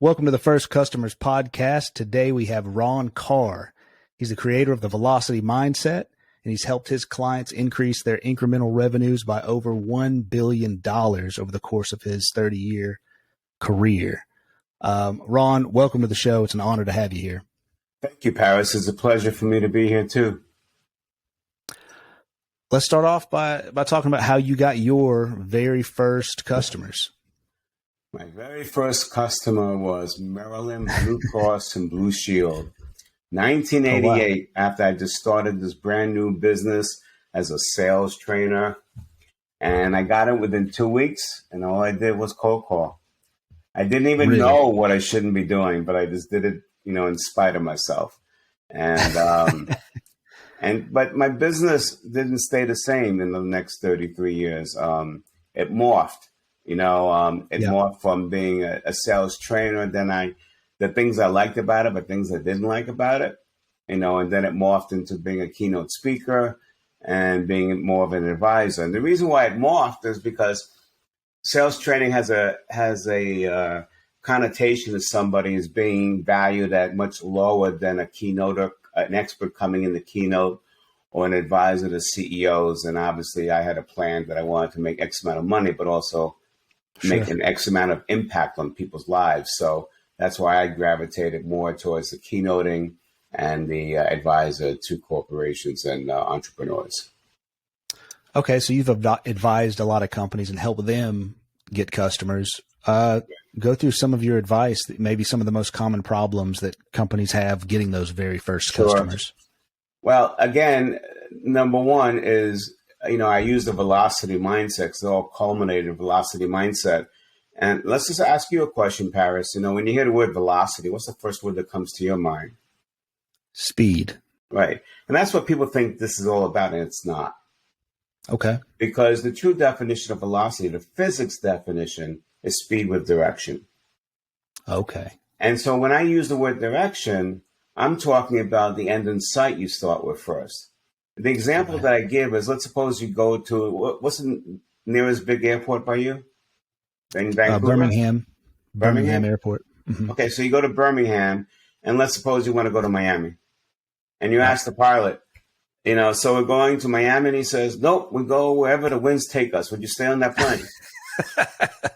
Welcome to the First Customers Podcast. Today we have Ron Karr. He's the creator of the Velocity Mindset, and he's helped his clients increase their incremental revenues by over $1 billion over the course of his 30-year career. Ron, welcome to the show. It's an honor to have you here. Thank you, Paris. It's a pleasure for me to be here too. Let's start off by talking about how you got your very first customers. My very first customer was Maryland Blue Cross and Blue Shield. 1988, after I just started this brand new business as a sales trainer. And I got it within 2 weeks, and all I did was cold call. I didn't even know what I shouldn't be doing, but I just did it, in spite of myself. And but my business didn't stay the same in the next 33 years. It morphed. Morphed from being a sales trainer. Then the things I liked about it, but things I didn't like about it, and then it morphed into being a keynote speaker and being more of an advisor. And the reason why it morphed is because sales training has a connotation to somebody as being valued at much lower than a keynote or an expert coming in the keynote or an advisor to CEOs. And obviously I had a plan that I wanted to make X amount of money, but also make an X amount of impact on people's lives. So that's why I gravitated more towards the keynoting and the advisor to corporations and entrepreneurs. Okay, so you've advised a lot of companies and helped them get customers. Go through some of your advice, maybe some of the most common problems that companies have getting those very first customers. Well, again, number one is, I use the velocity mindset because it all culminated in velocity mindset. And let's just ask you a question, Paris. When you hear the word velocity, what's the first word that comes to your mind? Speed. Right. And that's what people think this is all about, and it's not. Okay. Because the true definition of velocity, the physics definition, is speed with direction. Okay. And so when I use the word direction, I'm talking about the end in sight you start with first. The example that I give is, let's suppose you go to, what's the nearest big airport by you? In Vancouver? Birmingham Airport. Mm-hmm. Okay, so you go to Birmingham, and let's suppose you want to go to Miami. And you ask the pilot, so we're going to Miami, and he says, nope, we go wherever the winds take us. Would you stay on that plane?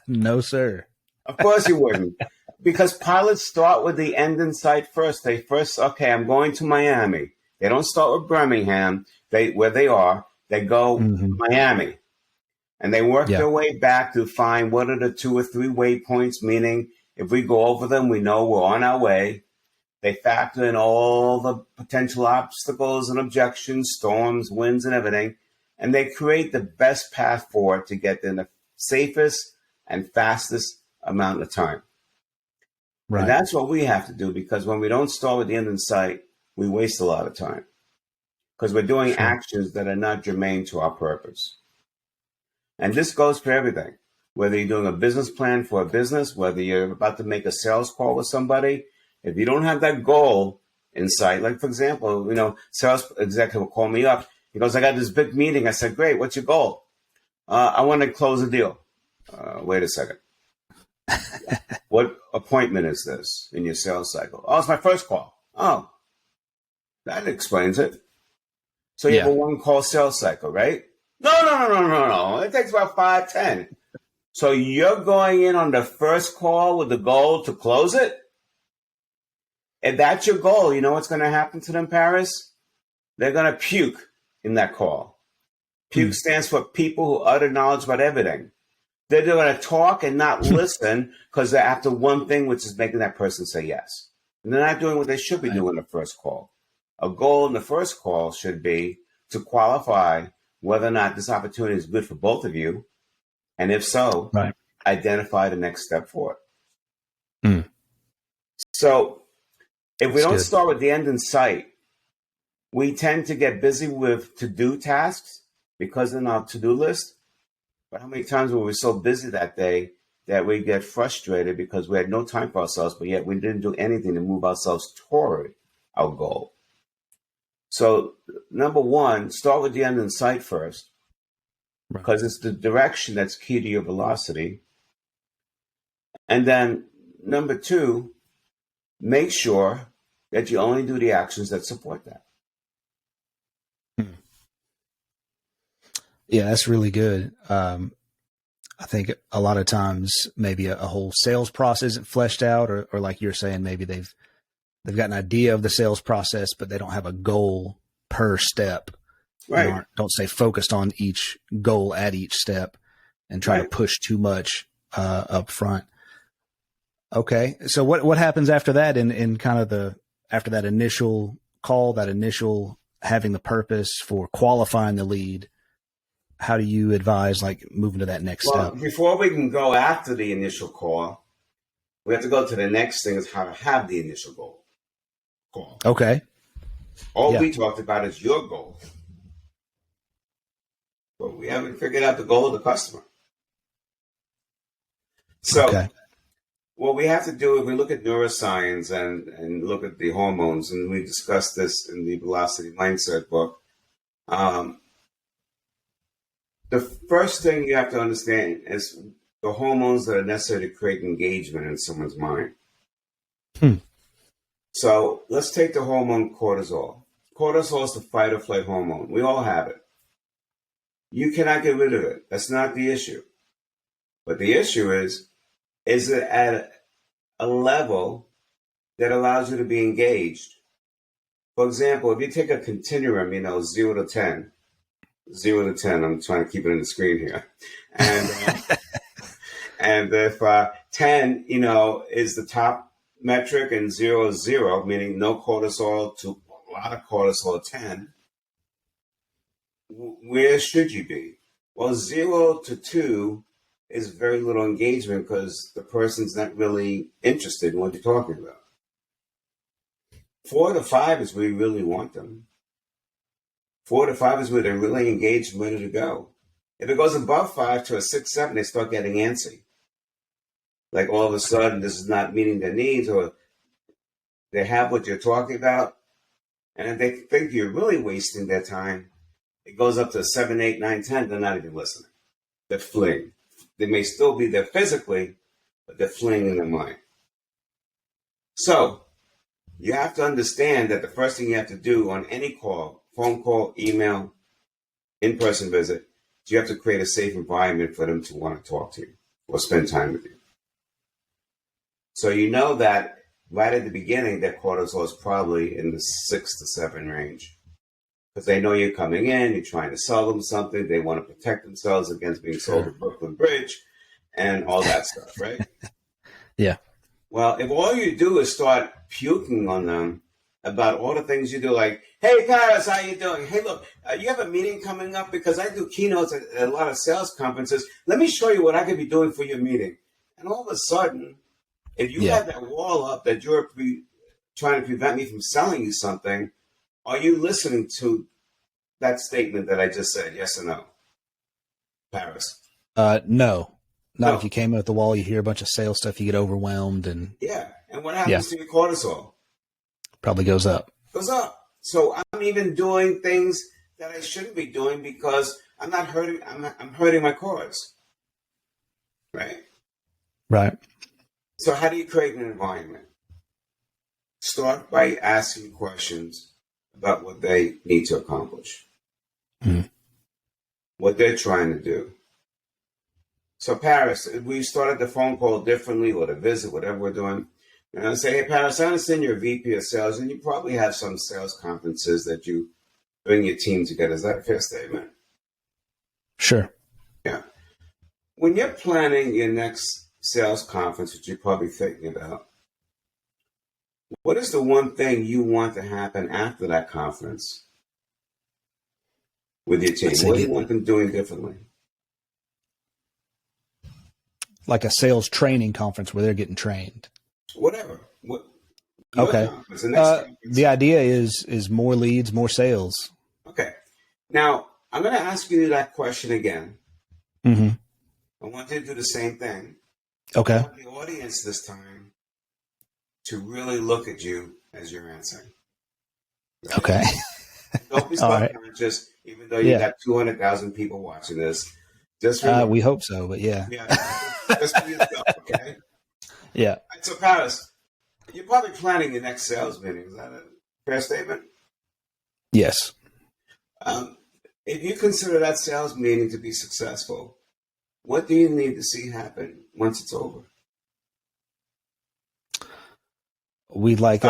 No, sir. Of course you wouldn't. Because pilots start with the end in sight first. Okay, I'm going to Miami. They don't start with Birmingham, where they are. They go to Miami. And they work their way back to find what are the 2 or 3 waypoints, meaning if we go over them, we know we're on our way. They factor in all the potential obstacles and objections, storms, winds, and everything. And they create the best path forward to get in the safest and fastest amount of time. Right. And that's what we have to do, because when we don't start with the end in sight, we waste a lot of time because we're doing actions that are not germane to our purpose. And this goes for everything, whether you're doing a business plan for a business, whether you're about to make a sales call with somebody. If you don't have that goal in sight, like, for example, sales executive will call me up. He goes, I got this big meeting. I said, great. What's your goal? I want to close a deal. Wait a second. What appointment is this in your sales cycle? Oh, it's my first call. Oh, that explains it. So you have a 1-call sales cycle, right? No. It takes about 5, 10. So you're going in on the first call with the goal to close it? If that's your goal, you know what's going to happen to them, Paris? They're going to puke in that call. Puke stands for people who utter knowledge about everything. They're going to talk and not listen because they're after one thing, which is making that person say yes. And they're not doing what they should be doing in the first call. A goal in the first call should be to qualify whether or not this opportunity is good for both of you. And if so, identify the next step for it. So if we don't start with the end in sight, we tend to get busy with to-do tasks because in our to-do list. But how many times were we so busy that day that we get frustrated because we had no time for ourselves, but yet we didn't do anything to move ourselves toward our goal? So, number one, start with the end in sight first, because it's the direction that's key to your velocity. And then number two, make sure that you only do the actions that support that. Yeah, that's really good. I think a lot of times maybe a whole sales process isn't fleshed out, or like you're saying, maybe they've got an idea of the sales process, but they don't have a goal per step. Right. And don't stay focused on each goal at each step and try to push too much up front. Okay. So what happens after that in kind of after that initial call, that initial having the purpose for qualifying the lead? How do you advise like moving to that next step? Before we can go after the initial call, we have to go to the next thing, is how to have the initial call. Okay. All we talked about is your goal. But we haven't figured out the goal of the customer. So what we have to do, if we look at neuroscience and look at the hormones, and we discussed this in the Velocity Mindset book, the first thing you have to understand is the hormones that are necessary to create engagement in someone's mind. So let's take the hormone cortisol. Cortisol is the fight or flight hormone. We all have it. You cannot get rid of it. That's not the issue. But the issue is it at a level that allows you to be engaged? For example, if you take a continuum, 0 to 10, 0 to 10, I'm trying to keep it in the screen here. And and if 10, is the top metric and 0 is 0, meaning no cortisol to a lot of cortisol, 10, where should you be? Well, 0 to 2 is very little engagement because the person's not really interested in what you're talking about. 4 to 5 is where you really want them. 4 to 5 is where they're really engaged and ready to go. If it goes above 5 to a 6, 7, they start getting antsy. Like all of a sudden, this is not meeting their needs, or they have what you're talking about. And if they think you're really wasting their time, it goes up to 7, 8, 9, 10. They're not even listening. They're fleeing. They may still be there physically, but they're fleeing in their mind. So you have to understand that the first thing you have to do on any call, phone call, email, in-person visit, you have to create a safe environment for them to want to talk to you or spend time with you. So you know that right at the beginning, their cortisol is probably in the 6 to 7 range. Because they know you're coming in, you're trying to sell them something, they want to protect themselves against being sold at Brooklyn Bridge and all that stuff, right? Yeah. Well, if all you do is start puking on them about all the things you do, like, hey, Paris, how you doing? Hey, look, you have a meeting coming up because I do keynotes at a lot of sales conferences. Let me show you what I could be doing for your meeting. And all of a sudden, if you have that wall up that you're trying to prevent me from selling you something, are you listening to that statement that I just said, yes or no? Paris? No. Not if you came in at the wall, you hear a bunch of sales stuff, you get overwhelmed. And and what happens to your cortisol? Probably goes up. Goes up. So I'm even doing things that I shouldn't be doing because I'm not hurting. I'm hurting my cause. Right. Right. So how do you create an environment? Start by asking questions about what they need to accomplish, what they're trying to do. So Paris, if we started the phone call differently or the visit, whatever we're doing, and I say, hey, Paris, I understand you're a VP of sales, and you probably have some sales conferences that you bring your team together. Is that a fair statement? Sure. Yeah. When you're planning your next sales conference, which you're probably thinking about, what is the one thing you want to happen after that conference with your team? What do you want them doing differently? Like a sales training conference where they're getting trained. Whatever. Okay. The idea is more leads, more sales. Okay. Now, I'm going to ask you that question again. Mm-hmm. I want you to do the same thing. Okay. I want the audience this time to really look at you as you're answering. Right? Okay. Don't be self-conscious, even though you got 200,000 people watching this. Just we hope so, but yeah. Just for yourself, okay? Yeah. So, Paris, you're probably planning your next sales meeting. Is that a fair statement? Yes. Um, if you consider that sales meeting to be successful, what do you need to see happen once it's over? We'd like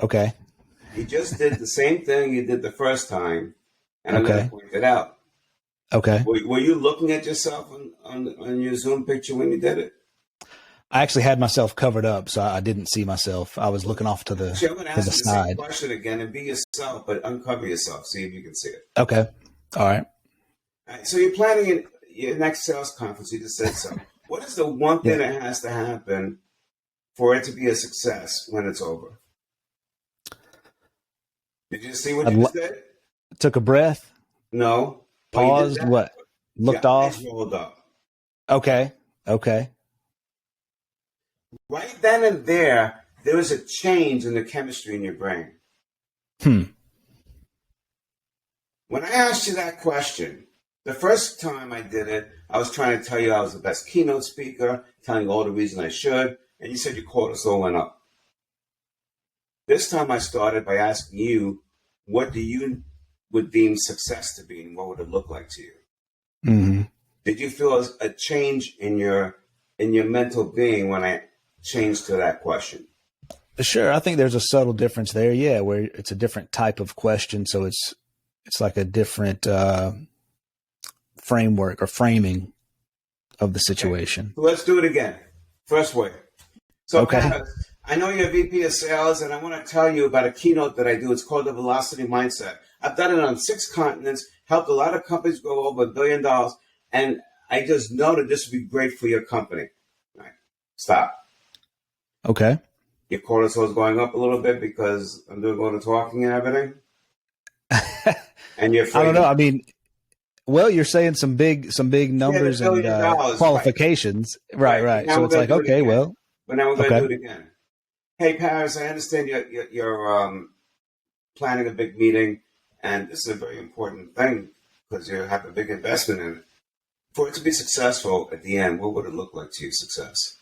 okay. You just did the same thing you did the first time, and I'm going to Okay. point it out. Okay. Were you looking at yourself on your Zoom picture when you did it? I actually had myself covered up, so I didn't see myself. I was looking off to the Actually, I'm going to ask you the same side. question again and be yourself, but uncover yourself. See if you can see it. Okay. All right. All right, so you're planning your next sales conference. You just said so. What is the one thing that has to happen for it to be a success when it's over? Did you see what you just did? Took a breath. No. Paused. What? Looked off. Rolled up. Okay. Okay. Right then and there was a change in the chemistry in your brain. When I asked you that question, the first time I did it, I was trying to tell you I was the best keynote speaker, telling you all the reasons I should, and you said your cortisol went up. This time I started by asking you, what do you would deem success to be, and what would it look like to you? Mm-hmm. Did you feel a change in your mental being when I changed to that question? Sure. I think there's a subtle difference there. Yeah. Where it's a different type of question. So it's like a different framework or framing of the situation. Okay. So let's do it again. First way. So okay. Pat, I know you're a VP of sales, and I want to tell you about a keynote that I do. It's called the Velocity Mindset. I've done it on 6 continents, helped a lot of companies go over $1 billion, and I just know that this would be great for your company. All right. Stop. Okay. Your cortisol is going up a little bit because I'm doing all the talking and everything. And you're afraid. I don't know. I mean, well, you're saying some big numbers and qualifications. Right. So it's like, okay, well. But now we're going to do it again. Hey, Paris, I understand you're planning a big meeting, and this is a very important thing because you have a big investment in it. For it to be successful at the end, what would it look like to you, success?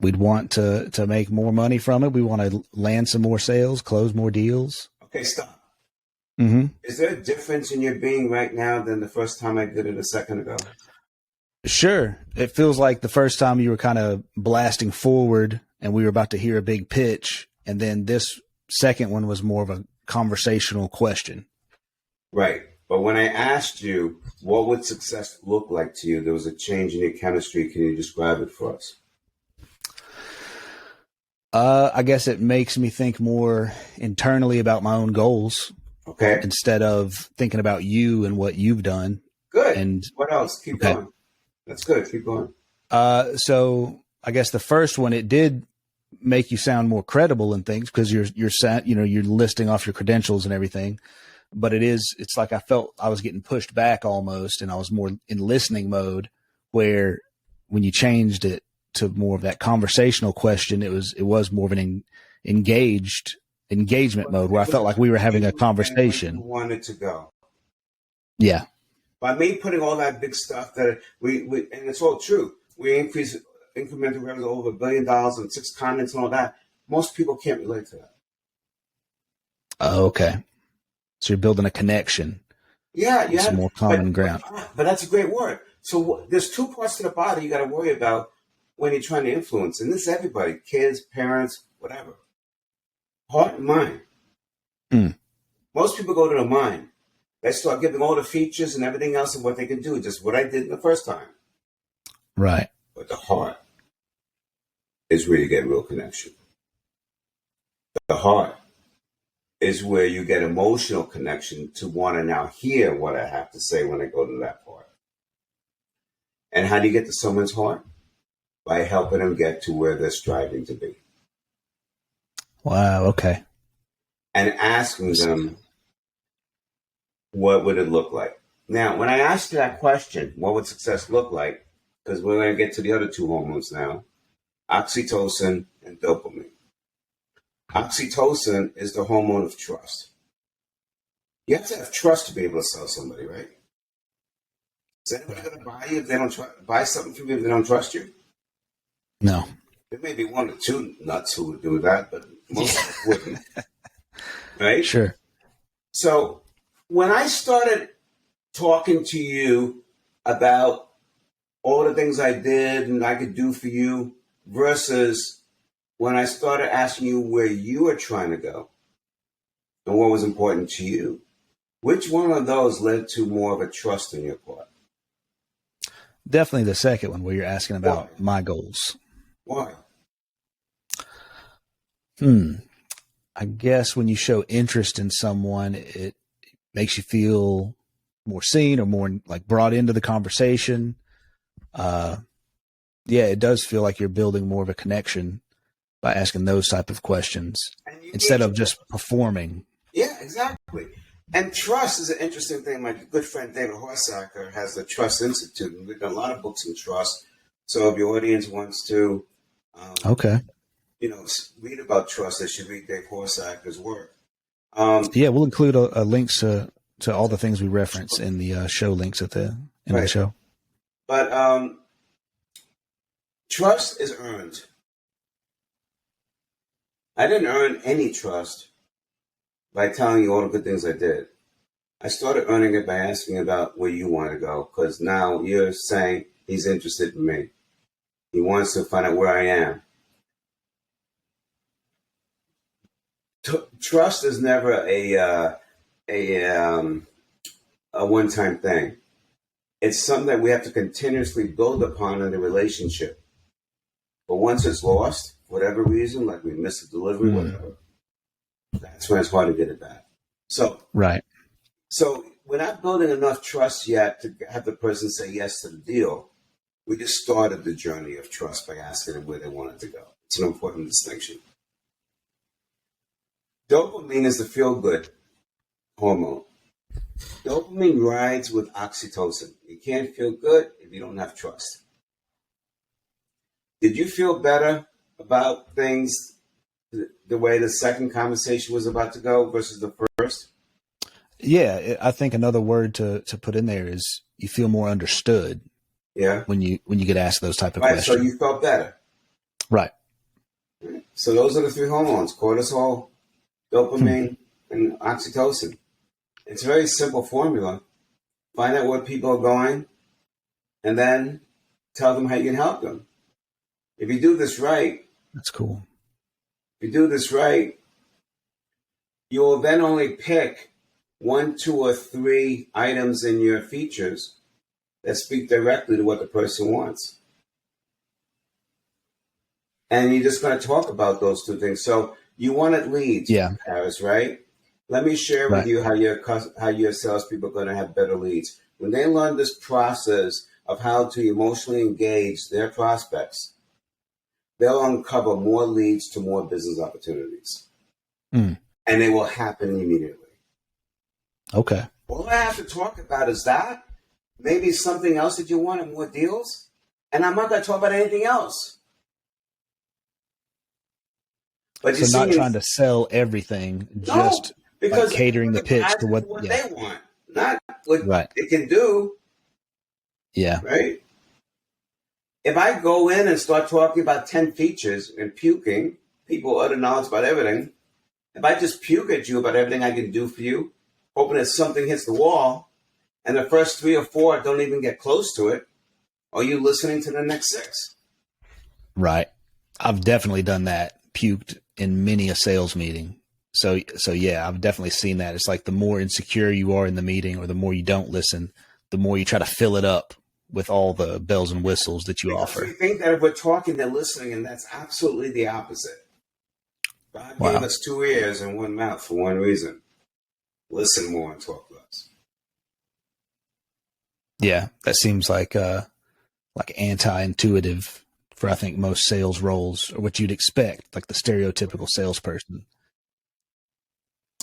We'd want to make more money from it. We want to land some more sales, close more deals. Okay, stop. Mm-hmm. Is there a difference in your being right now than the first time I did it a second ago? Sure. It feels like the first time you were kind of blasting forward and we were about to hear a big pitch. And then this second one was more of a conversational question. Right. But when I asked you, what would success look like to you? There was a change in your chemistry. Can you describe it for us? I guess it makes me think more internally about my own goals. Okay. Instead of thinking about you and what you've done. Good. And what else? Keep going. That's good. Keep going. So I guess the first one, it did make you sound more credible and things because you're listing off your credentials and everything. But it's like I felt I was getting pushed back almost, and I was more in listening mode, where when you changed it to more of that conversational question, it was more of an engagement mode where I felt like we were having a conversation. You wanted to go. Yeah. By me putting all that big stuff that we and it's all true. We increase incremental revenue over $1 billion on 6 continents and all that. Most people can't relate to that. Oh, okay. So you're building a connection. Yeah. Some more common ground. But that's a great word. So there's 2 parts to the body you got to worry about when you're trying to influence. And this is everybody, kids, parents, whatever. Heart and mind. Most people go to the mind. They start giving all the features and everything else and what they can do, just what I did the first time. Right. But the heart is where you get real connection. The heart is where you get emotional connection to want to now hear what I have to say when I go to that part. And how do you get to someone's heart? By helping them get to where they're striving to be. Wow, okay. And asking them, what would it look like? Now, when I asked you that question, what would success look like? Because we're going to get to the other 2 hormones now, oxytocin and dopamine. Oxytocin is the hormone of trust. You have to have trust to be able to sell somebody, right? Is anybody going to buy you if they don't buy something from you if they don't trust you? No. There may be one or two nuts who would do that, but most wouldn't. Right? Sure. So when I started talking to you about all the things I did and I could do for you versus when I started asking you where you were trying to go and what was important to you, which one of those led to more of a trust in your part? Definitely the second one where you're asking about my goals. Why? I guess when you show interest in someone, it makes you feel more seen or more like brought into the conversation. Yeah, it does feel like you're building more of a connection by asking those type of questions instead of just performing. Yeah, exactly. And trust is an interesting thing. My good friend David Horsacker has the Trust Institute, and we've done a lot of books on trust. So if your audience wants to, read about trust, they should read Dave Horsacker's work. Yeah, we'll include a links to all the things we reference in the show links at the end of the show. But trust is earned. I didn't earn any trust by telling you all the good things I did. I started earning it by asking about where you want to go, because now you're saying he's interested in me. He wants to find out where I am. Trust is never a one-time thing. It's something that we have to continuously build upon in a relationship. But once it's lost, for whatever reason, like we missed a delivery, whatever, that's when it's hard to get it back. So we're not building enough trust yet to have the person say yes to the deal. We just started the journey of trust by asking them where they wanted to go. It's an important distinction. Dopamine is the feel-good hormone. Dopamine rides with oxytocin. You can't feel good if you don't have trust. Did you feel better about things the way the second conversation was about to go versus the first? Yeah, I think another word to put in there is you feel more understood. Yeah. When you get asked those type of questions. So you felt better. Right. So those are the three hormones: cortisol, dopamine, and oxytocin. It's a very simple formula. Find out where people are going, and then tell them how you can help them. If you do this right, that's cool. If you do this right, you will then only pick 1, 2, or 3 items in your features that speak directly to what the person wants. And you're just going to talk about those 2 things. So you wanted leads, Harris, right? Let me share with you how your salespeople are going to have better leads. When they learn this process of how to emotionally engage their prospects, they'll uncover more leads to more business opportunities. And they will happen immediately. Okay. All I have to talk about is that. Maybe something else that you want and more deals. And I'm not going to talk about anything else. But so not trying to sell everything, just because like catering the pitch to what they want, not what it can do. Yeah. Right? If I go in and start talking about 10 features and puking, people utter knowledge about everything. If I just puke at you about everything I can do for you, hoping that something hits the wall, and the first 3 or 4 don't even get close to it, are you listening to the next 6? Right. I've definitely done that, puked in many a sales meeting. So yeah, I've definitely seen that. It's like the more insecure you are in the meeting or the more you don't listen, the more you try to fill it up with all the bells and whistles that you offer. We think that if we're talking, they're listening, and that's absolutely the opposite. God gave us 2 ears and 1 mouth for one reason. Listen more and talk less. Yeah, that seems like anti-intuitive for, I think, most sales roles, or what you'd expect, like the stereotypical salesperson.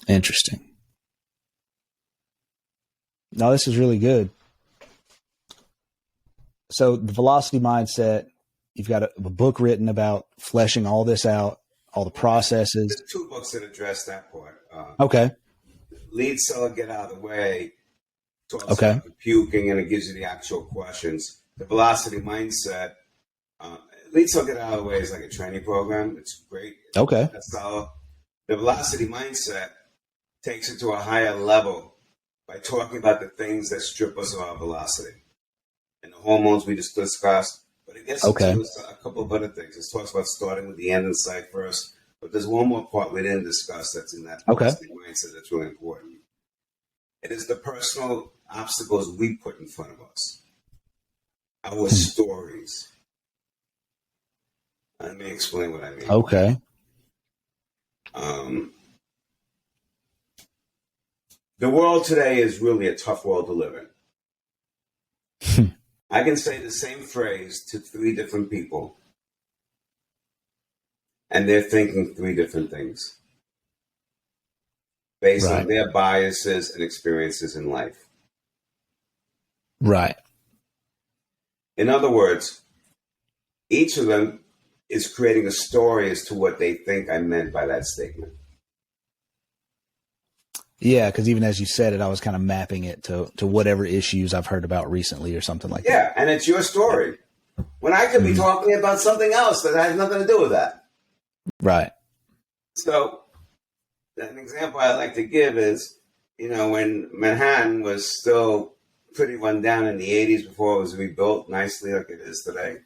Interesting. No, this is really good. So the velocity mindset, you've got a book written about fleshing all this out, all the processes. There's 2 books that address that part. Okay. Lead Seller, Get Out of the Way talks about the puking, and it gives you the actual questions. The velocity mindset, at least I'll get out of the way, is like a training program. It's great. Okay. That's solid. The velocity mindset takes it to a higher level by talking about the things that strip us of our velocity. And the hormones we just discussed, but it gets into a couple of other things. It talks about starting with the end in sight first, but there's one more part we didn't discuss that's in that velocity mindset that's really important. It is the personal obstacles we put in front of us, our stories. Let me explain what I mean. Okay. The world today is really a tough world to live in. I can say the same phrase to 3 different people, and they're thinking 3 different things based on their biases and experiences in life. Right. In other words, each of them is creating a story as to what they think I meant by that statement. Yeah, because even as you said it, I was kind of mapping it to whatever issues I've heard about recently or something like that. Yeah, and it's your story. When I could be talking about something else that has nothing to do with that. Right. So, an example I like to give is, when Manhattan was still pretty run down in the 80s before it was rebuilt nicely like it is today.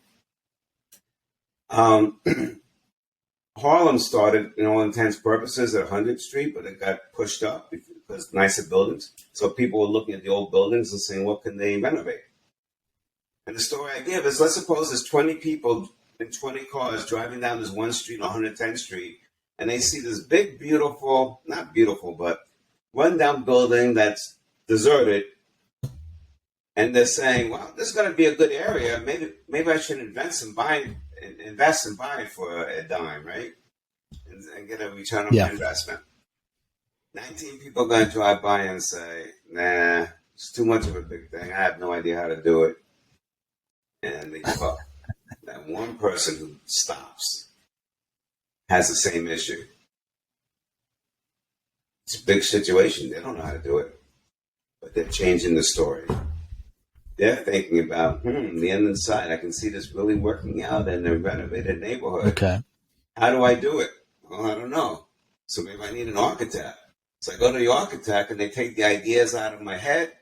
Harlem started, in all intents and purposes, at 100th Street, but it got pushed up because nicer buildings. So people were looking at the old buildings and saying, what can they renovate? And the story I give is, let's suppose there's 20 people in 20 cars driving down this one street on 110th Street, and they see this big, beautiful, not beautiful, but run-down building that's deserted. And they're saying, well, this is going to be a good area. Maybe I should invest and buy it for a dime, right? And get a return on my investment. 19 people are going to drive by and say, nah, it's too much of a big thing. I have no idea how to do it. And they give up. That one person who stops has the same issue. It's a big situation. They don't know how to do it. But they're changing the story. They're thinking about, the end inside. I can see this really working out in a renovated neighborhood. Okay. How do I do it? Well, I don't know. So maybe I need an architect. So I go to the architect and they take the ideas out of my head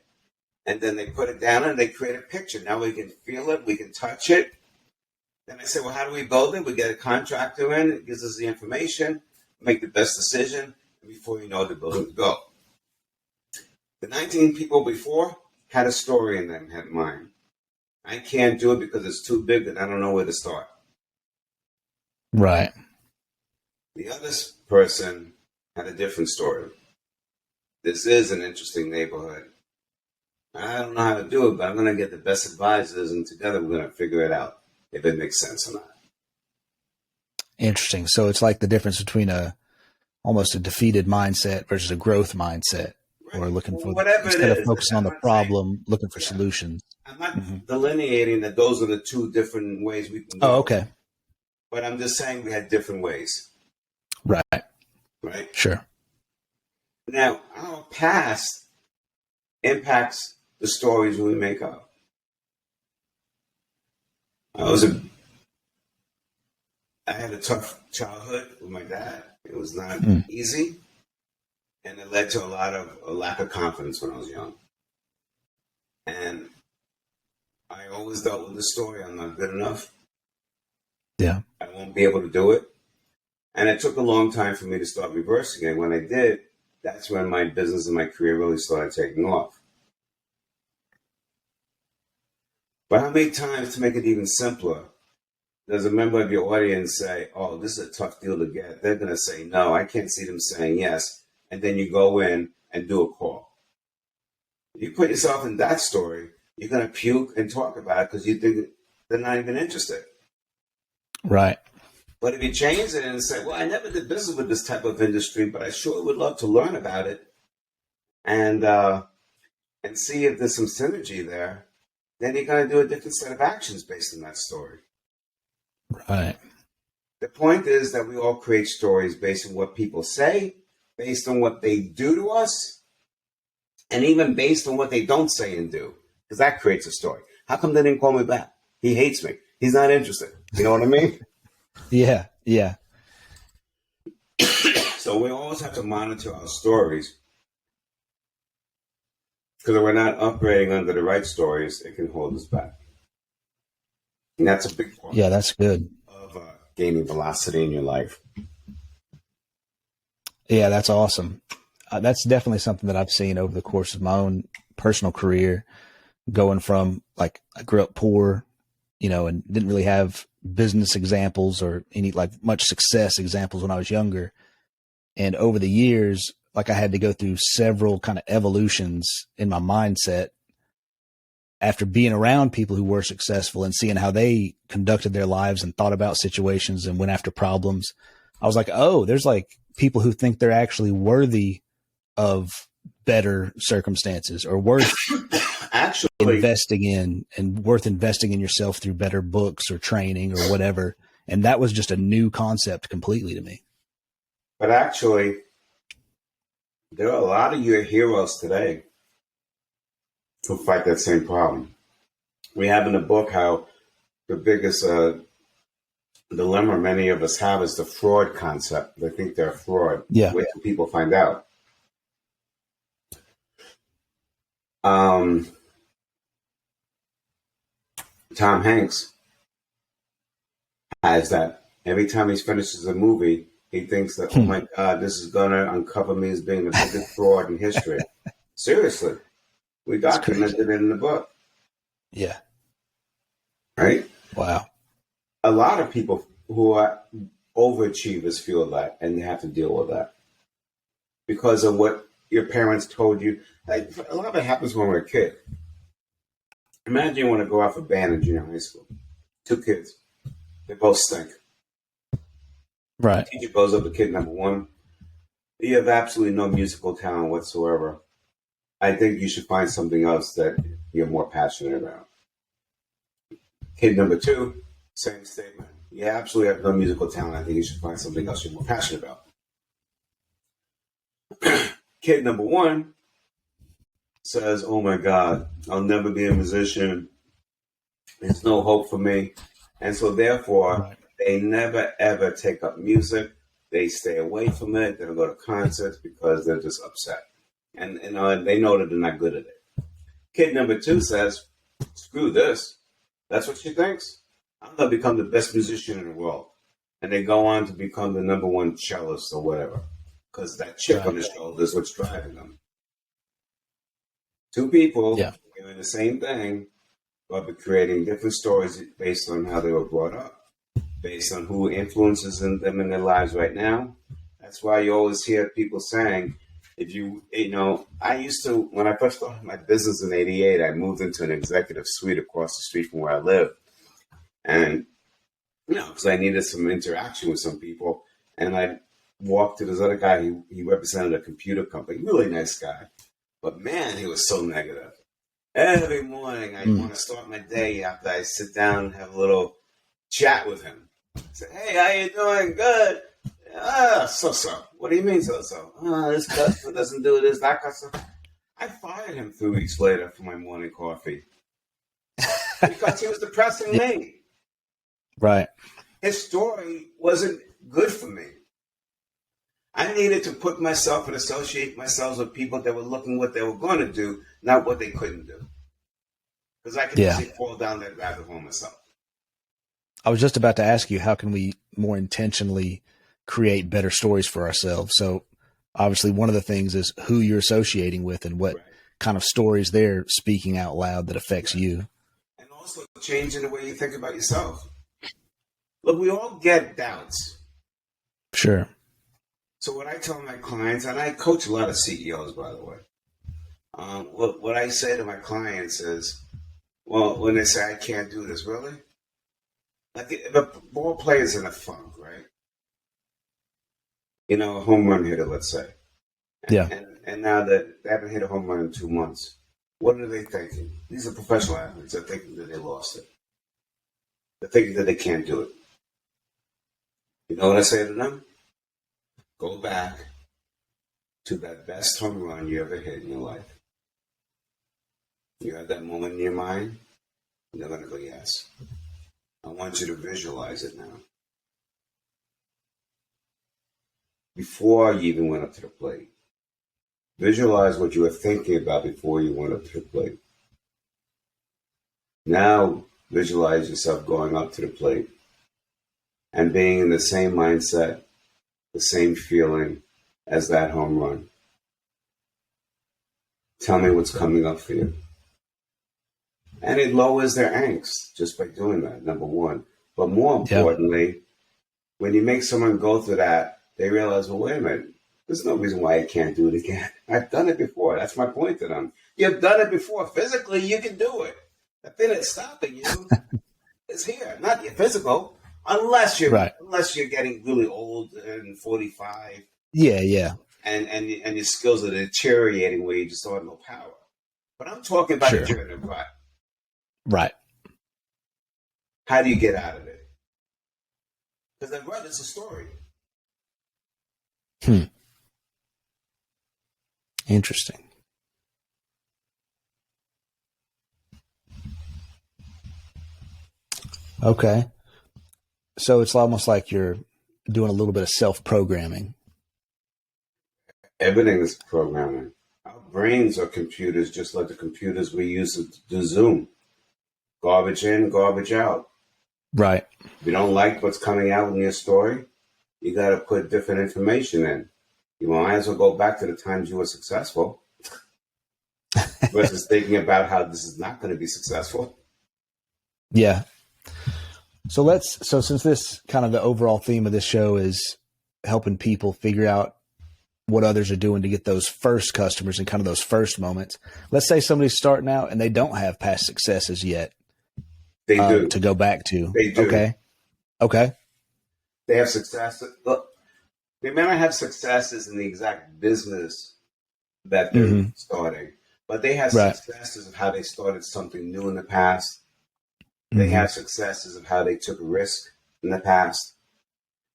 and then they put it down and they create a picture. Now we can feel it. We can touch it. Then I say, well, how do we build it? We get a contractor in. It gives us the information. Make the best decision. And before you know it, the building's go. The 19 people before had a story in them, had mine. I can't do it because it's too big and I don't know where to start. Right. The other person had a different story. This is an interesting neighborhood. I don't know how to do it, but I'm going to get the best advisors and together we're going to figure it out if it makes sense or not. Interesting. So it's like the difference between almost a defeated mindset versus a growth mindset. Or looking for whatever instead it is, of focusing on the problem, looking for solutions. I'm not delineating that those are the 2 different ways we can go. Oh, okay. But I'm just saying we had different ways. Right. Right? Sure. Now, our past impacts the stories we make up. I had a tough childhood with my dad. It was not easy. And it led to a lack of confidence when I was young. And I always dealt with the story, I'm not good enough. Yeah. I won't be able to do it. And it took a long time for me to start reversing it. When I did, that's when my business and my career really started taking off. But how many times, to make it even simpler, does a member of your audience say, oh, this is a tough deal to get? They're going to say no. I can't see them saying yes. And then you go in and do a call. You put yourself in that story, you're going to puke and talk about it because you think they're not even interested. Right. But if you change it and say, well, I never did business with this type of industry, but I sure would love to learn about it and see if there's some synergy there, then you're going to do a different set of actions based on that story. Right. The point is that we all create stories based on what people say, based on what they do to us, And even based on what they don't say and do, because that creates a story. How come they didn't call me back? He hates me. He's not interested. You know what I mean? Yeah. Yeah. So we always have to monitor our stories, because if we're not operating under the right stories, it can hold us back. And that's a big part. Yeah, that's good. Of gaining velocity in your life. Yeah, that's awesome. That's definitely something that I've seen over the course of my own personal career, going from, like, I grew up poor, and didn't really have business examples or any, like, much success examples when I was younger. And over the years, like, I had to go through several kind of evolutions in my mindset after being around people who were successful and seeing how they conducted their lives and thought about situations and went after problems. I was like, oh, there's, like, people who think they're actually worthy of better circumstances, or worth actually investing in, and worth investing in yourself through better books or training or whatever. And that was just a new concept completely to me. But actually, there are a lot of your heroes today who fight that same problem. We have in the book how the biggest dilemma many of us have is the fraud concept. They think they're a fraud. Yeah. Wait till people find out. Tom Hanks has that. Every time he finishes a movie, he thinks that, oh my God, this is going to uncover me as being the biggest fraud in history. Seriously. We documented it in the book. Yeah. Right? Wow. A lot of people who are overachievers feel that, and you have to deal with that because of what your parents told you. Like, a lot of it happens when we're a kid. Imagine you want to go out for band in junior high school. 2 kids. They both stink. Right. The teacher goes up to kid number 1. You have absolutely no musical talent whatsoever. I think you should find something else that you're more passionate about. Kid number 2, same statement. You absolutely have no musical talent. I think you should find something else you're more passionate about. Kid number 1 says, oh my God, I'll never be a musician. There's no hope for me. And so therefore, they never ever take up music. They stay away from it. They don't go to concerts because they're just upset. And they know that they're not good at it. Kid number 2 says, screw this. That's what she thinks. I'm going to become the best musician in the world. And they go on to become the number 1 cellist or whatever. Because that chip on the shoulder is what's driving them. 2 people doing the same thing, but creating different stories based on how they were brought up, based on who influences them in their lives right now. That's why you always hear people saying, I used to, when I first started my business in 88, I moved into an executive suite across the street from where I live. And, because I needed some interaction with some people. And I walked to this other guy. He represented a computer company, really nice guy. But man, he was so negative. Every morning I want to start my day after I sit down and have a little chat with him. I say, hey, how you doing? Good. So. What do you mean so? This customer doesn't do this, that customer. I fired him 3 weeks later for my morning coffee. Because he was depressing me. Right. His story wasn't good for me. I needed to put myself and associate myself with people that were looking what they were going to do, not what they couldn't do. Because I could easily fall down that rabbit hole myself. I was just about to ask you, how can we more intentionally create better stories for ourselves? So obviously one of the things is who you're associating with and what kind of stories they're speaking out loud that affects you. And also changing the way you think about yourself. Look, we all get doubts. Sure. So what I tell my clients, and I coach a lot of CEOs, by the way, what I say to my clients is, well, when they say, I can't do this, really? Like if a ball player's in a funk, right? A home run hitter, let's say. And now that they haven't hit a home run in 2 months, what are they thinking? These are professional athletes. They're thinking that they lost it. They're thinking that they can't do it. You know what I say to them? Go back to that best home run you ever hit in your life. You have that moment in your mind, they're going to go, yes. I want you to visualize it now. Before you even went up to the plate. Visualize what you were thinking about before you went up to the plate. Now visualize yourself going up to the plate and being in the same mindset, the same feeling as that home run. Tell me what's coming up for you. And it lowers their angst just by doing that, number one. But more importantly, when you make someone go through that, they realize, well, wait a minute, there's no reason why I can't do it again. I've done it before. That's my point to them. You've done it before. Physically, you can do it. The thing that's stopping you is here, not your physical, unless you're getting really old and 45. Yeah. And your skills are deteriorating where you just don't have no power. But I'm talking about the driven rut. Right. How do you get out of it? Because the rut is a story. Interesting. Okay. So it's almost like you're doing a little bit of self-programming. Everything is programming. Our brains are computers, just like the computers we use to do Zoom. Garbage in, garbage out. Right. If you don't like what's coming out in your story, you got to put different information in. You might as well go back to the times you were successful versus thinking about how this is not going to be successful. Yeah. So since this kind of the overall theme of this show is helping people figure out what others are doing to get those first customers and kind of those first moments. Let's say somebody's starting out and they don't have past successes yet. They do. To go back to. They do. Okay. They have success. Look, they may not have successes in the exact business that they're starting, but they have successes of how they started something new in the past. They have successes of how they took a risk in the past.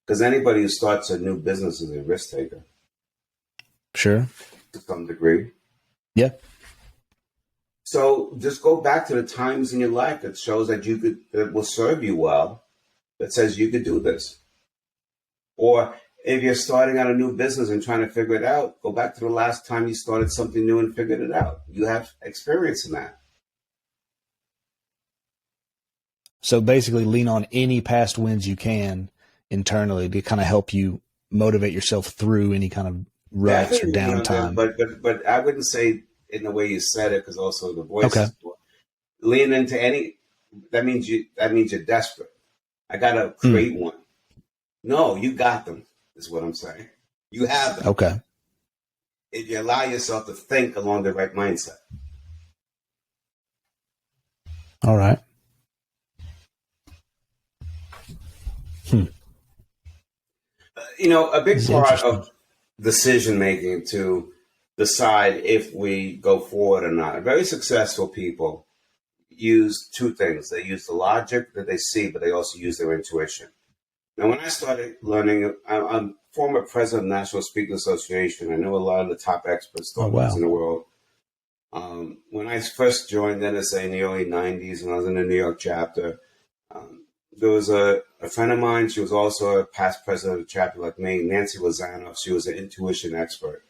Because anybody who starts a new business is a risk taker. Sure. To some degree. Yeah. So just go back to the times in your life that shows that that will serve you well, that says you could do this. Or if you're starting out a new business and trying to figure it out, go back to the last time you started something new and figured it out. You have experience in that. So basically lean on any past wins you can internally to kind of help you motivate yourself through any kind of ruts or downtime. But I wouldn't say in the way you said it, because also the voice is lean into any. That means you're desperate. I gotta create one. No, you got them. Is what I'm saying. You have them. Okay. If you allow yourself to think along the right mindset. All right. A big part of decision making to decide if we go forward or not. Very successful people use two things. They use the logic that they see, but they also use their intuition. Now, when I started learning, I'm former president of the National Speakers Association. I know a lot of the top experts in the world. When I first joined NSA in the early 90s, and I was in the New York chapter, there was a friend of mine. She was also a past president of the chapter like me, Nancy Lozano. She was an intuition expert.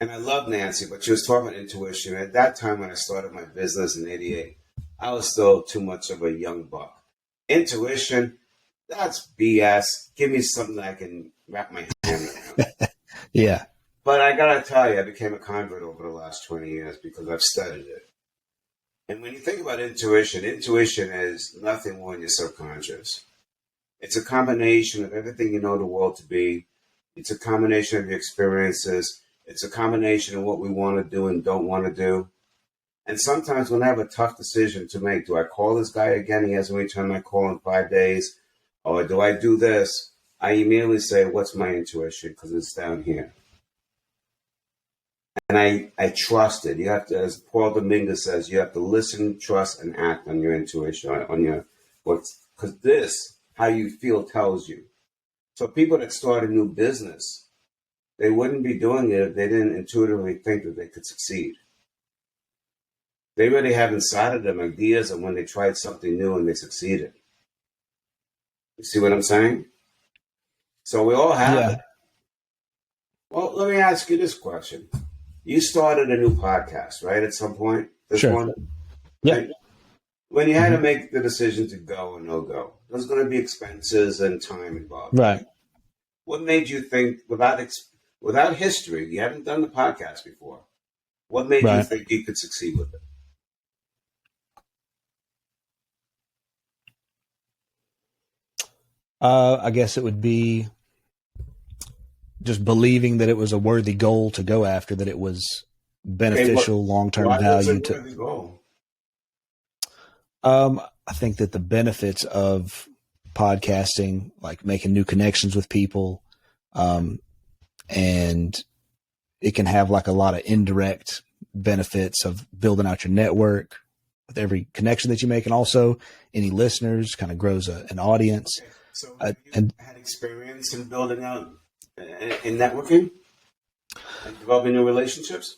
And I love Nancy, but she was talking about intuition. At that time, when I started my business in '88, I was still too much of a young buck. Intuition, that's BS. Give me something that I can wrap my hand around. Yeah. But I got to tell you, I became a convert over the last 20 years because I've studied it. And when you think about intuition is nothing more than your subconscious. It's a combination of everything you know the world to be. It's a combination of your experiences. It's a combination of what we want to do and don't want to do. And sometimes when I have a tough decision to make, do I call this guy again? He hasn't returned my call in 5 days. Or do I do this? I immediately say, what's my intuition? Because it's down here. And I trust it. You have to, as Paul Dominguez says, you have to listen, trust, and act on your intuition, because this, how you feel, tells you. So people that start a new business, they wouldn't be doing it if they didn't intuitively think that they could succeed. they already have inside of them ideas of when they tried something new and they succeeded. You see what I'm saying? So we all have it. Well, let me ask you this question. You started a new podcast, right, at some point? This one? Yeah. Right? When you had to make the decision to go or no go, there's going to be expenses and time involved. Right. What made you think, without history, you haven't done the podcast before, what made you think you could succeed with it? I guess it would be just believing that it was a worthy goal to go after, that it was beneficial, long-term value. What's a worthy goal? I think that the benefits of podcasting, like making new connections with people, and it can have like a lot of indirect benefits of building out your network with every connection that you make, and also any listeners kind of grows an audience. Okay. So you had experience in building out in networking and developing new relationships?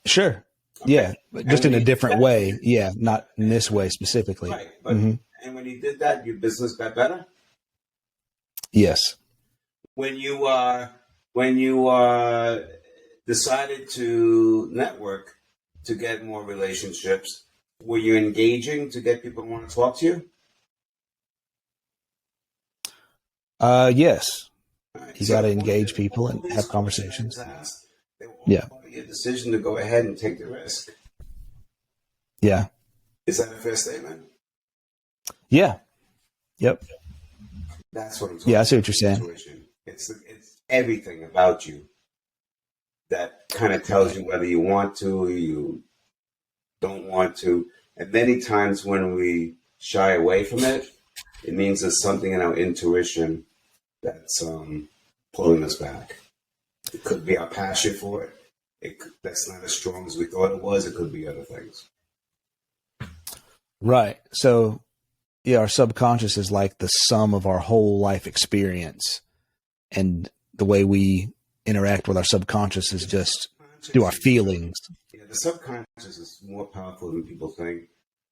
Sure. Okay. Yeah, but just in a different way. Yeah, not in this way specifically. Right. But, and when you did that, your business got better? Yes. When you decided to network to get more relationships, were you engaging to get people to want to talk to you? Yes. Right. You got to engage people and have conversations. They were all part of your decision to go ahead and take the risk. Yeah. Is that a fair statement? Yeah. Yep. That's what I'm talking about. Yeah, I see what you're saying. It's everything about you that kind of tells you whether you want to or you don't want to. And many times when we shy away from it, it means there's something in our intuition that's pulling us back. It could be our passion for it. That's not as strong as we thought it was. It could be other things. Right. So, yeah, our subconscious is like the sum of our whole life experience. And the way we interact with our subconscious is just through our feelings. Yeah, the subconscious is more powerful than people think.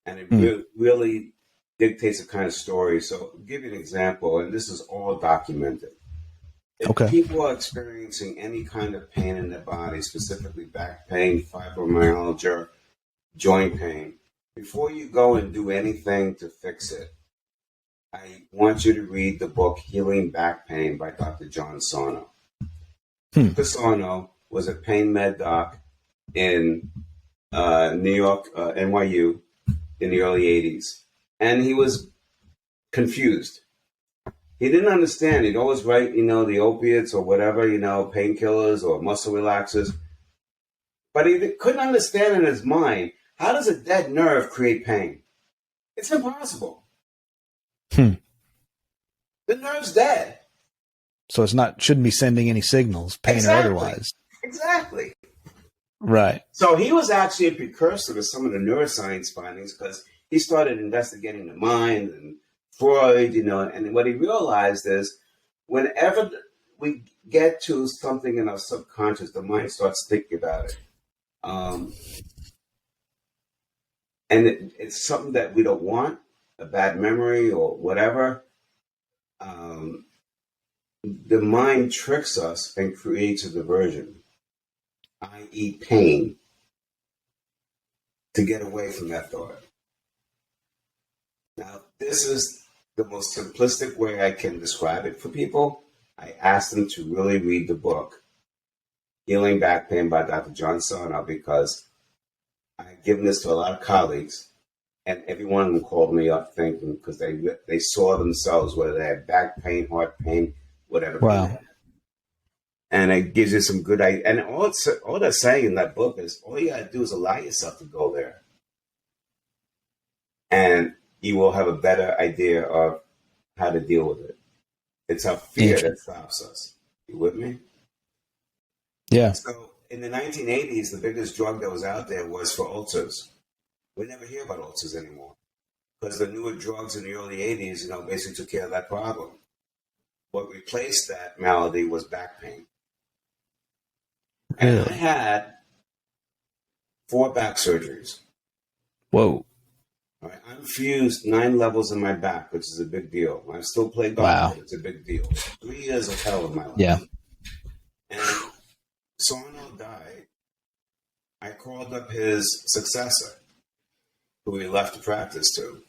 And it really dictates a kind of story. So I'll give you an example, and this is all documented. If people are experiencing any kind of pain in their body, specifically back pain, fibromyalgia, joint pain, before you go and do anything to fix it, I want you to read the book Healing Back Pain by Dr. John Sarno. Dr. Sarno was a pain med doc in New York, NYU, in the early 80s. And he was confused. He didn't understand. He'd always write, the opiates or whatever, painkillers or muscle relaxers. But he couldn't understand in his mind, how does a dead nerve create pain? It's impossible. The nerve's dead. So shouldn't be sending any signals, pain or otherwise. Exactly. Right. So he was actually a precursor to some of the neuroscience findings because he started investigating the mind and Freud, and what he realized is whenever we get to something in our subconscious, the mind starts thinking about it. And it's something that we don't want, a bad memory or whatever. The mind tricks us and creates a diversion, i.e. pain, to get away from that thought. Now, this is the most simplistic way I can describe it for people. I asked them to really read the book, Healing Back Pain by Dr. John Sarno, because I've given this to a lot of colleagues, and every one of them called me up thinking, because they saw themselves, whether they had back pain, heart pain, whatever. Wow. And it gives you some good ideas. And all they're saying in that book is, all you got to do is allow yourself to go there. And you will have a better idea of how to deal with it. It's our fear that stops us. You with me? Yeah. So in the 1980s, the biggest drug that was out there was for ulcers. We never hear about ulcers anymore because the newer drugs in the early 80s, basically took care of that problem. What replaced that malady was back pain. And I had 4 back surgeries. Whoa. All right. I'm fused 9 levels in my back, which is a big deal. I still play golf, Wow. but it's a big deal. 3 years of hell of my life. Yeah. And Sarno died. I called up his successor, who he left to practice to.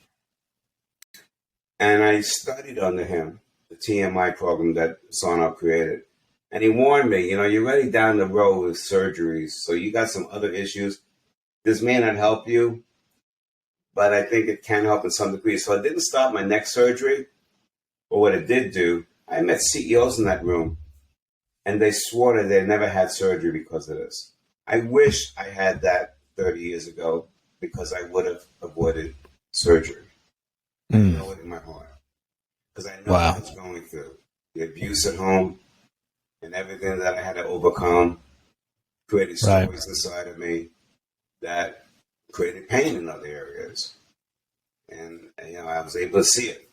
And I studied under him, the TMI program that Sarno created. And he warned me, you're already down the road with surgeries, so you got some other issues. This may not help you, but I think it can help in some degree. So I didn't stop my neck surgery, but what it did do, I met CEOs in that room, and they swore that they never had surgery because of this. I wish I had that 30 years ago because I would have avoided surgery. I know it in my heart because I know what I was going through. The abuse at home and everything that I had to overcome created stories inside of me that created pain in other areas. And, I was able to see it.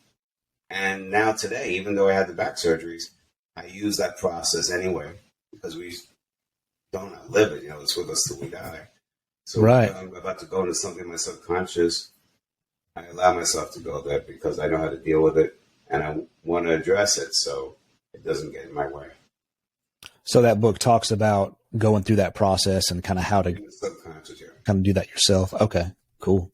And now today, even though I had the back surgeries, I use that process anyway because we don't outlive it. It's with us till we die. So when I'm about to go into something in my subconscious, I allow myself to go there because I know how to deal with it and I want to address it so it doesn't get in my way. So that book talks about going through that process and kind of how to kind of do that yourself. Okay, cool.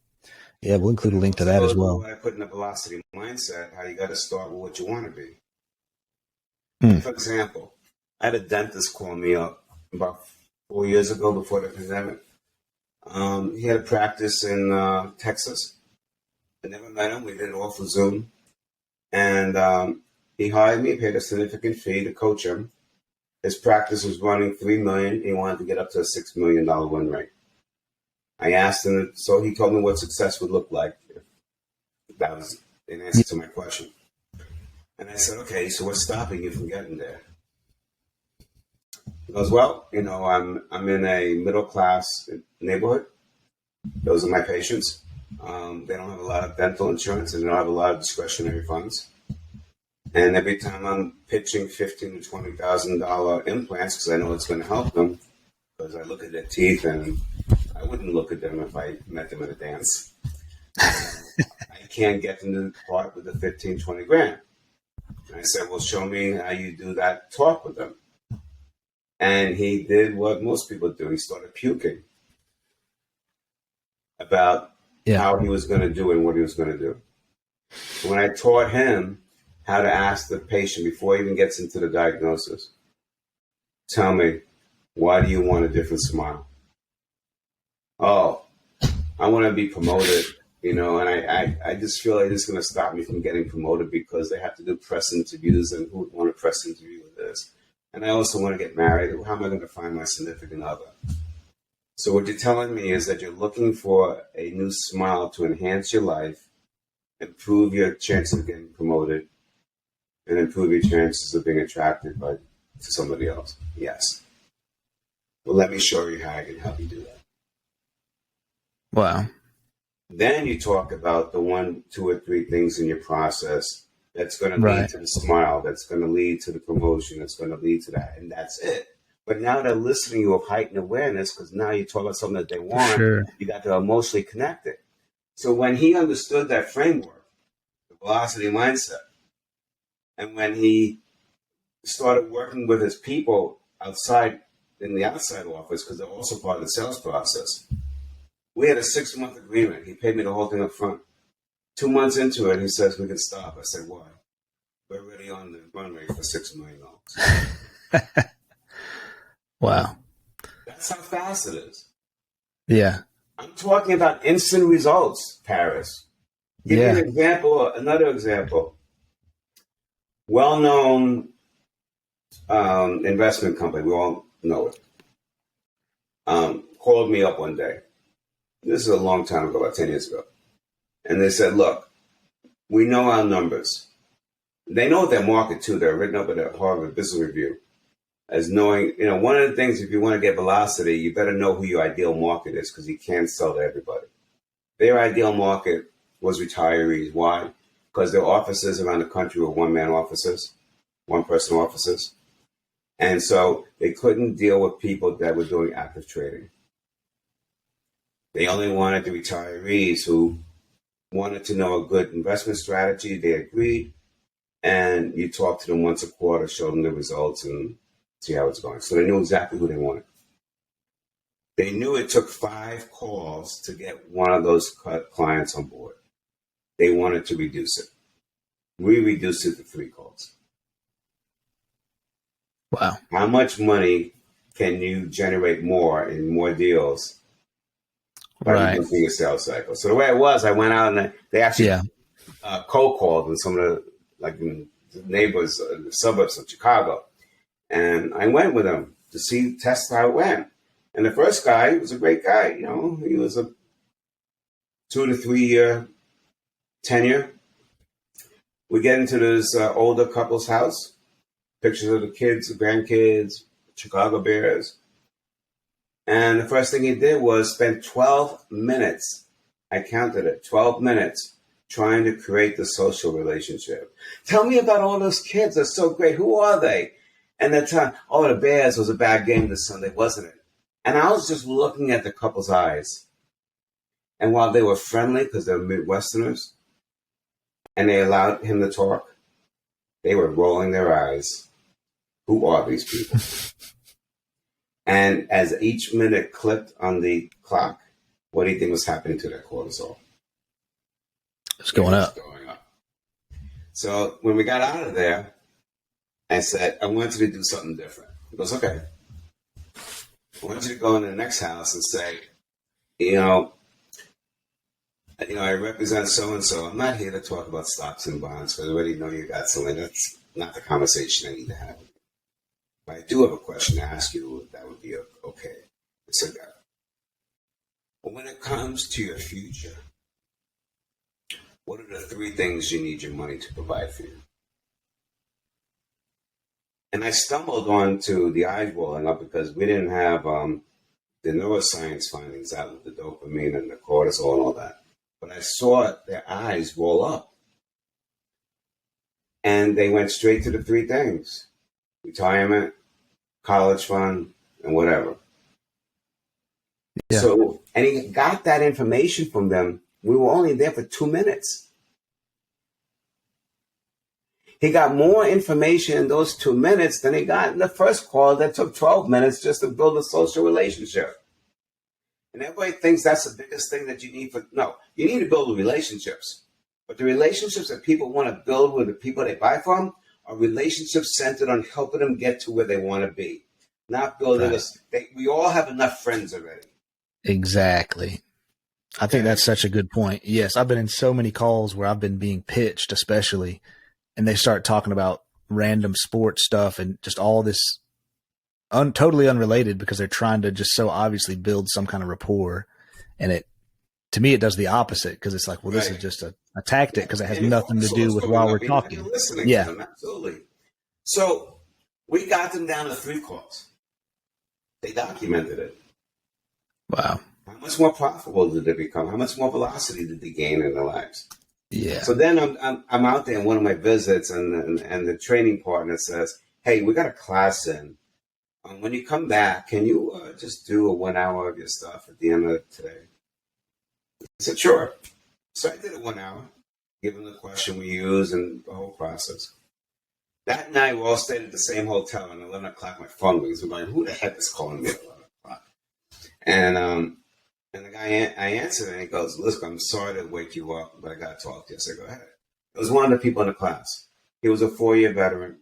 Yeah, we'll include a link to that as well. What I put in the velocity mindset, how you got to start with what you want to be. For example, I had a dentist call me up about 4 years ago before the pandemic. He had a practice in Texas. I never met him. We did it all for Zoom. And he hired me, paid a significant fee to coach him. His practice was running $3 million. He wanted to get up to a $6 million win rate. I asked him, so he told me what success would look like. That was an answer to my question. And I said, okay, so what's stopping you from getting there? He goes, well, I'm in a middle class neighborhood. Those are my patients. They don't have a lot of dental insurance and they don't have a lot of discretionary funds. And every time I'm pitching $15,000 to $20,000 implants, because I know it's going to help them, because I look at their teeth and I wouldn't look at them if I met them at a dance. I can't get them to part with the 15, 20 grand. And I said, well, show me how you do that talk with them. And he did what most people do. He started puking about how he was going to do it and what he was going to do. When I taught him how to ask the patient before he even gets into the diagnosis, tell me, why do you want a different smile? Oh, I want to be promoted, and I just feel like this is going to stop me from getting promoted because they have to do press interviews and who would want a press interview with this? And I also want to get married. How am I going to find my significant other? So what you're telling me is that you're looking for a new smile to enhance your life, improve your chances of getting promoted, and improve your chances of being attracted to somebody else. Yes. Well, let me show you how I can help you do that. Wow. Then you talk about the 1, 2, or 3 things in your process that's going to lead to the smile, that's going to lead to the promotion, that's going to lead to that, and that's it. But now they're listening to you of heightened awareness because now you talk about something that they want. Sure. You got to emotionally connect it. So when he understood that framework, the velocity mindset, and when he started working with his people outside in the outside office, because they're also part of the sales process, we had a 6-month agreement. He paid me the whole thing up front. 2 months into it, he says, we can stop. I said, why? We're already on the run rate for $6 million. Wow. That's how fast it is. Yeah. I'm talking about instant results, Paris. Give you an example, another example. Well-known investment company, we all know it, called me up one day. This is a long time ago, about 10 years ago. And they said, look, we know our numbers. They know their market, too. They're written up in the Harvard Business Review as knowing, one of the things, if you want to get velocity, you better know who your ideal market is because you can't sell to everybody. Their ideal market was retirees. Why? Because their offices around the country were one-man offices, one-person offices. And so they couldn't deal with people that were doing active trading. They only wanted the retirees who wanted to know a good investment strategy. They agreed, and you talk to them once a quarter, show them the results, and see how it's going. So they knew exactly who they wanted. They knew it took 5 calls to get one of those clients on board. They wanted to reduce it. We reduced it to 3 calls. Wow. How much money can you generate more in more deals by reducing your sales cycle? So the way it was, I went out and they actually cold called in some of the neighbors in the suburbs of Chicago. And I went with them to test how it went. And the first guy was a great guy. You know, he was a 2 to 3 year tenure. We get into this older couple's house, pictures of the kids, the grandkids, Chicago Bears. And the first thing he did was spend 12 minutes, I counted it, 12 minutes, trying to create the social relationship. Tell me about all those kids. They're so great. Who are they? And they're telling, oh, the Bears was a bad game this Sunday, wasn't it? And I was just looking at the couple's eyes. And while they were friendly, because they're Midwesterners, and they allowed him to talk, they were rolling their eyes. Who are these people? And as each minute clicked on the clock, what do you think was happening to their cortisol? It's going up. So when we got out of there, I said, I want you to do something different. He goes, okay. I want you to go in the next house and say, I represent so-and-so. I'm not here to talk about stocks and bonds because I already know you got something. That's not the conversation I need to have. But I do have a question to ask you. That would be okay. I said, well, when it comes to your future, what are the 3 things you need your money to provide for you? And I stumbled onto the eyes rolling up because we didn't have the neuroscience findings out with the dopamine and the cortisol and all that. But I saw their eyes roll up. And they went straight to the 3 things: retirement, college fund, and whatever. Yeah. So, and he got that information from them. We were only there for 2 minutes. He got more information in those 2 minutes than he got in the first call that took 12 minutes just to build a social relationship. And everybody thinks that's the biggest thing that you need no, you need to build relationships. But the relationships that people want to build with the people they buy from are relationships centered on helping them get to where they want to be. Not building we all have enough friends already. Exactly. I think that's such a good point. Yes, I've been in so many calls where I've been being pitched, especially, and they start talking about random sports stuff and just all this totally unrelated because they're trying to just so obviously build some kind of rapport. And to me, it does the opposite because it's like, well, this is just a tactic because it has nothing to do with while we're talking. Yeah, to them, absolutely. So we got them down to 3 calls. They documented it. Wow. How much more profitable did they become? How much more velocity did they gain in their lives? Yeah. So then I'm out there in one of my visits, and the training partner says, "Hey, we got a class in. When you come back, can you just do a 1 hour of your stuff at the end of today?" I said, "Sure." So I did it 1 hour, given the question we use and the whole process. That night, we all stayed at the same hotel, and at 11 o'clock, my phone rings. We're going, "Who the heck is calling me at 11 o'clock?" And the guy, I answered, and he goes, "Listen, I'm sorry to wake you up, but I got to talk to you." I said, "Go ahead." It was one of the people in the class. He was a 4-year veteran.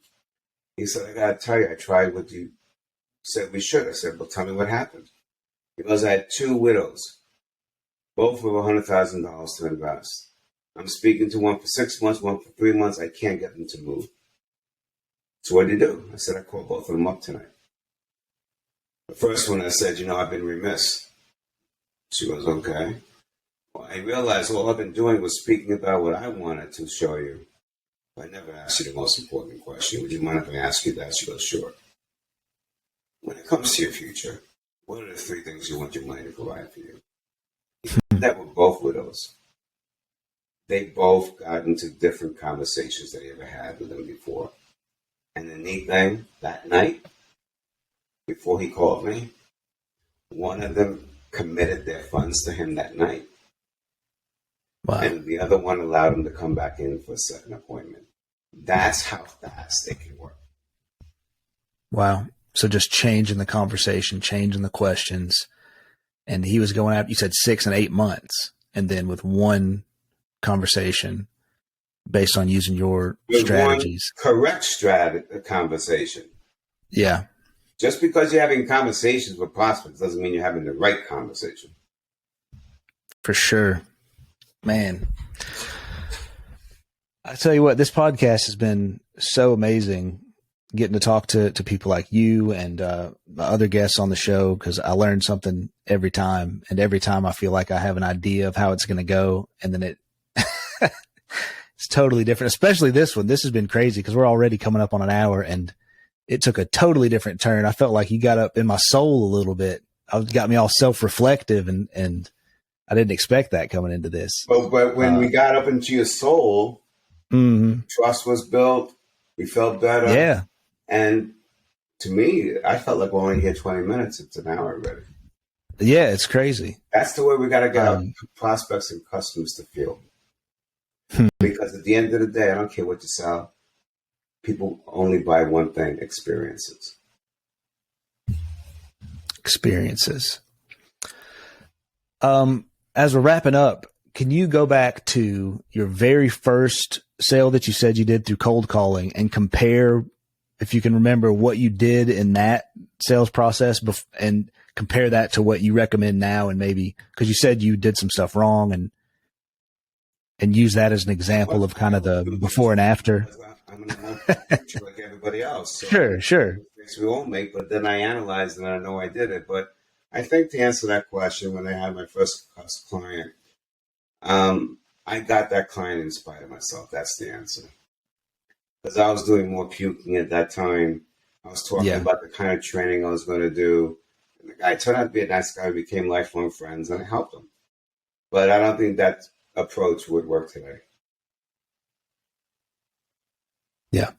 He said, "I got to tell you, I tried what you said we should." I said, "Well, tell me what happened." He goes, "I had 2 widows, both with $100,000 to invest. I'm speaking to one for 6 months, one for 3 months. I can't get them to move." So what did he do? I said, "I called both of them up tonight." The first one, I said, "I've been remiss." She goes, "Okay." Well, I realized all I've been doing was speaking about what I wanted to show you. I never asked you the most important question. "Would you mind if I ask you that?" She goes, "Sure. When it comes to your future, what are the 3 things you want your money to provide for you?" That were both widows. They both got into different conversations that they ever had with them before. And the neat thing, that night, before he called me, one of them committed their funds to him that night. Wow. And the other one allowed him to come back in for a second appointment. That's how fast they can work. Wow. So just changing the conversation, changing the questions. And he was going out, you said 6 and 8 months. And then with one conversation based on using your strategies. Correct conversation. Yeah. Just because you're having conversations with prospects doesn't mean you're having the right conversation. For sure. Man. I tell you what, this podcast has been so amazing getting to talk to people like you and the other guests on the show, because I learn something every time. And every time I feel like I have an idea of how it's going to go. And then it's totally different, especially this one. This has been crazy because we're already coming up on an hour and it took a totally different turn. I felt like you got up in my soul a little bit. Got me all self-reflective and I didn't expect that coming into this. But when we got up into your soul, trust was built. We felt better. Yeah. And to me, I felt like we're only here 20 minutes. It's an hour already. Yeah, it's crazy. That's the way we got to get our prospects and customers to feel. Because at the end of the day, I don't care what you sell. People only buy one thing: experiences. Experiences. As we're wrapping up, can you go back to your very first sale that you said you did through cold calling and compare, if you can remember, what you did in that sales process and compare that to what you recommend now? And maybe because you said you did some stuff wrong and use that as an example of kind of the before and after. I'm like everybody else. So sure. We won't make, but then I analyzed and I know I did it. But I think to answer that question, when I had my first client, I got that client in spite of myself. That's the answer. Because I was doing more puking at that time. I was talking about the kind of training I was going to do. And the guy turned out to be a nice guy. We became lifelong friends, and I helped him. But I don't think that approach would work today. Yeah.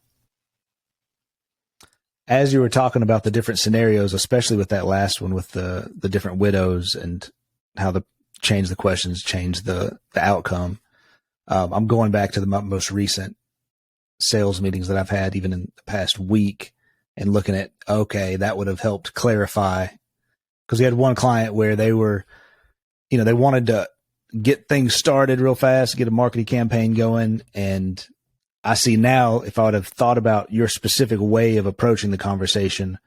As you were talking about the different scenarios, especially with that last one with the different widows and how change the questions, change the outcome. I'm going back to the most recent sales meetings that I've had even in the past week and looking at, okay, that would have helped clarify, because we had one client where they were, they wanted to get things started real fast, get a marketing campaign going. And I see now, if I would have thought about your specific way of approaching the conversation,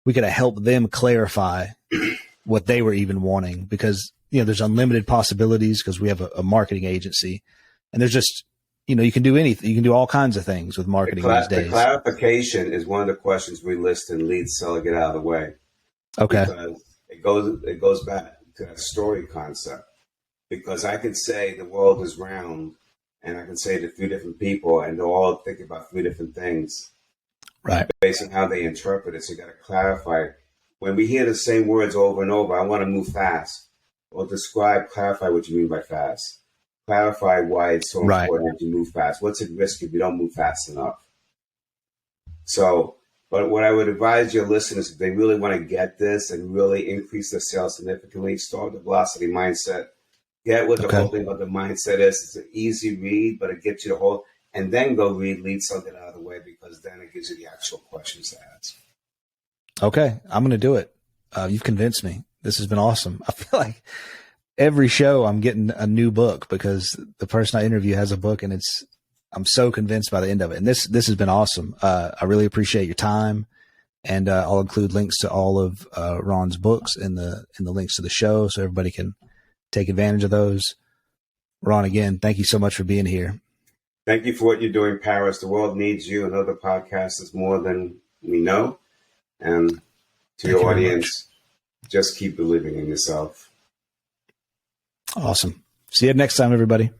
we could have helped them clarify what they were even wanting, because, there's unlimited possibilities because we have a marketing agency, and there's just, you can do anything. You can do all kinds of things with marketing these days. The clarification is one of the questions we list in Lead Seller Get Out of the Way. Okay. Because it goes back to that story concept, because I can say the world is round, and I can say to 3 different people, and they'll all think about 3 different things, right? Based on how they interpret it. So you got to clarify. When we hear the same words over and over, I want to move fast. Well, clarify what you mean by fast. Clarify why it's so important to move fast. What's at risk if you don't move fast enough? So, but what I would advise your listeners, if they really want to get this and really increase their sales significantly, start the velocity mindset. Get what the whole thing about the mindset is. It's an easy read, but it gets you the whole, and then go read Lead Something Out of the Way, because then it gives you the actual questions to ask. Okay. I'm going to do it. You've convinced me. This has been awesome. I feel like every show I'm getting a new book because the person I interview has a book, and I'm so convinced by the end of it. And this has been awesome. I really appreciate your time, and I'll include links to all of Ron's books in the links to the show, so everybody can take advantage of those. Ron, again, thank you so much for being here. Thank you for what you're doing, Paris. The world needs you and other podcasters more than we know. And to your audience, just keep believing in yourself. Awesome. See you next time, everybody.